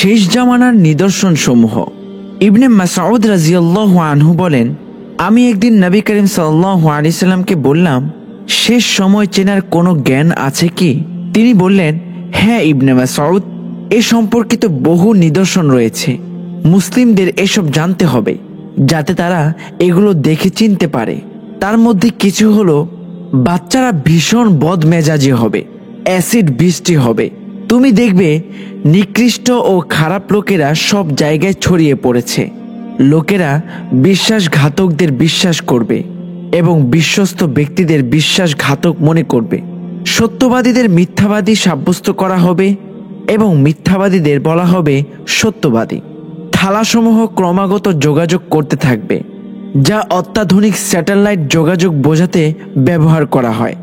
শেষ জামানার নিদর্শন সমূহ। ইবনে মাসউদ রাদিয়াল্লাহু আনহু বলেন, আমি একদিন নবী করিম সাল্লাল্লাহু আলাইহি সাল্লামকে বললাম, শেষ সময় চেনার কোনো জ্ঞান আছে কি? তিনি বললেন, হ্যাঁ ইবনে মাসউদ, এ সম্পর্কিত বহু নিদর্শন রয়েছে। মুসলিমদের এসব জানতে হবে যাতে তারা এগুলো দেখে চিনতে পারে। তার মধ্যে কিছু হলো, বাচ্চারা ভীষণ বদমেজাজি হবে, অ্যাসিড বৃষ্টি হবে। তুমি দেখবে নিকৃষ্ট ও খারাপ লোকেরা সব জায়গায় ছড়িয়ে পড়েছে। লোকেরা বিশ্বাসঘাতকদের বিশ্বাস করবে এবং বিশ্বস্ত ব্যক্তিদের বিশ্বাসঘাতক মনে করবে। সত্যবাদীদের মিথ্যাবাদী সাব্যস্ত করা হবে এবং মিথ্যাবাদীদের বলা হবে সত্যবাদী। থালাসমূহ ক্রমাগত যোগাযোগ করতে থাকবে, যা অত্যাধুনিক স্যাটেলাইট যোগাযোগ বোঝাতে ব্যবহার করা হয়,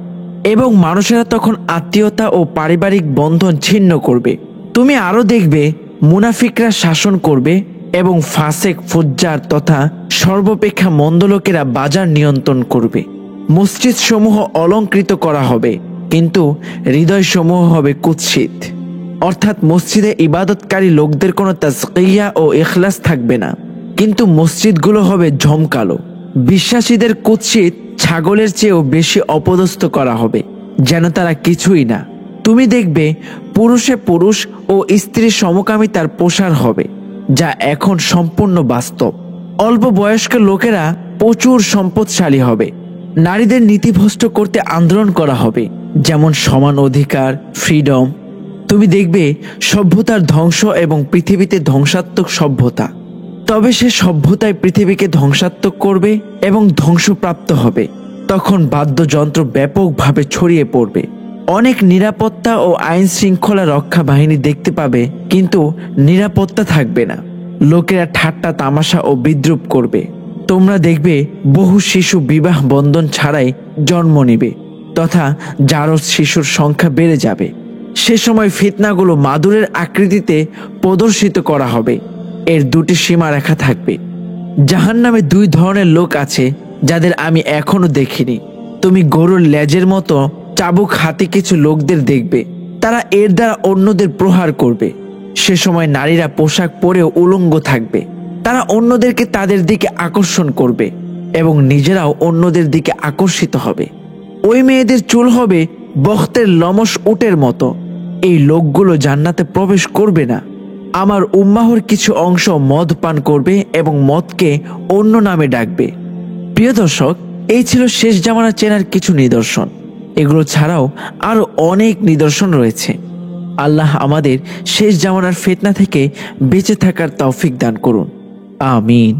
এবং মানুষেরা তখন আত্মীয়তা ও পারিবারিক বন্ধন ছিন্ন করবে। তুমি আরও দেখবে মুনাফিকরা শাসন করবে এবং ফাসেক, ফুজ্জার তথা সর্বাপেক্ষা মন্দ লোকেরা বাজার নিয়ন্ত্রণ করবে। মসজিদ সমূহ অলংকৃত করা হবে, কিন্তু হৃদয় সমূহ হবে কুৎসিত, অর্থাৎ মসজিদে ইবাদতকারী লোকদের কোনো তাজকিয়া ও ইখলাস থাকবে না, কিন্তু মসজিদগুলো হবে ঝমকালো। বিশ্বাসীদের কুৎসিত ছাগলের চেয়েও বেশি অপদস্থ করা হবে, যেন তারা কিছুই না। তুমি দেখবে পুরুষে পুরুষ ও স্ত্রী সমকামিতার প্রসার হবে, যা এখন সম্পূর্ণ বাস্তব। অল্প বয়স্ক লোকেরা প্রচুর সম্পদশালী হবে। নারীদের নীতিভ্রষ্ট করতে আন্দোলন করা হবে, যেমন সমান অধিকার, ফ্রিডম। তুমি দেখবে সভ্যতার ধ্বংস এবং পৃথিবীতে ধ্বংসাত্মক সভ্যতা। তবে সে সভ্যতায় পৃথিবীকে ধ্বংসাত্মক করবে এবং ধ্বংসপ্রাপ্ত হবে। তখন বাদ্যযন্ত্র ব্যাপকভাবে ছড়িয়ে পড়বে। অনেক নিরাপত্তা ও আইন শৃঙ্খলা রক্ষা বাহিনী দেখতে পাবে, কিন্তু নিরাপত্তা থাকবে না। লোকেরা ঠাট্টা তামাশা ও বিদ্রুপ করবে। তোমরা দেখবে বহু শিশু বিবাহ বন্ধন ছাড়াই জন্ম নেবে তথা জারজ শিশুর সংখ্যা বেড়ে যাবে। সে সময় ফিতনাগুলো মাদুরের আকৃতিতে প্রদর্শিত করা হবে। এর দুটি সীমারেখা থাকবে। জাহান্নামে দুই ধরনের লোক আছে যাদের আমি এখনো দেখিনি। তুমি গরুর লেজের মতো চাবুক হাতে কিছু লোকদের দেখবে, তারা এর দ্বারা অন্যদের প্রহার করবে। সে সময় নারীরা পোশাক পরেও উলঙ্গ থাকবে। তারা অন্যদেরকে তাদের দিকে আকর্ষণ করবে এবং নিজেরাও অন্যদের দিকে আকর্ষিত হবে। ওই মেয়েদের চুল হবে বখতের লমস উটের মতো। এই লোকগুলো জান্নাতে প্রবেশ করবে না। আমার উম্মাহর কিছু অংশ মদ পান করবে এবং মদকে অন্য নামে ডাকবে। প্রিয় দর্শক, এই ছিল শেষ জামানা চেনার কিছু নিদর্শন। এগুলো ছাড়াও আরো অনেক নিদর্শন রয়েছে। আল্লাহ আমাদের শেষ জামানার ফিতনা থেকে বেঁচে থাকার তৌফিক দান করুন। আমিন।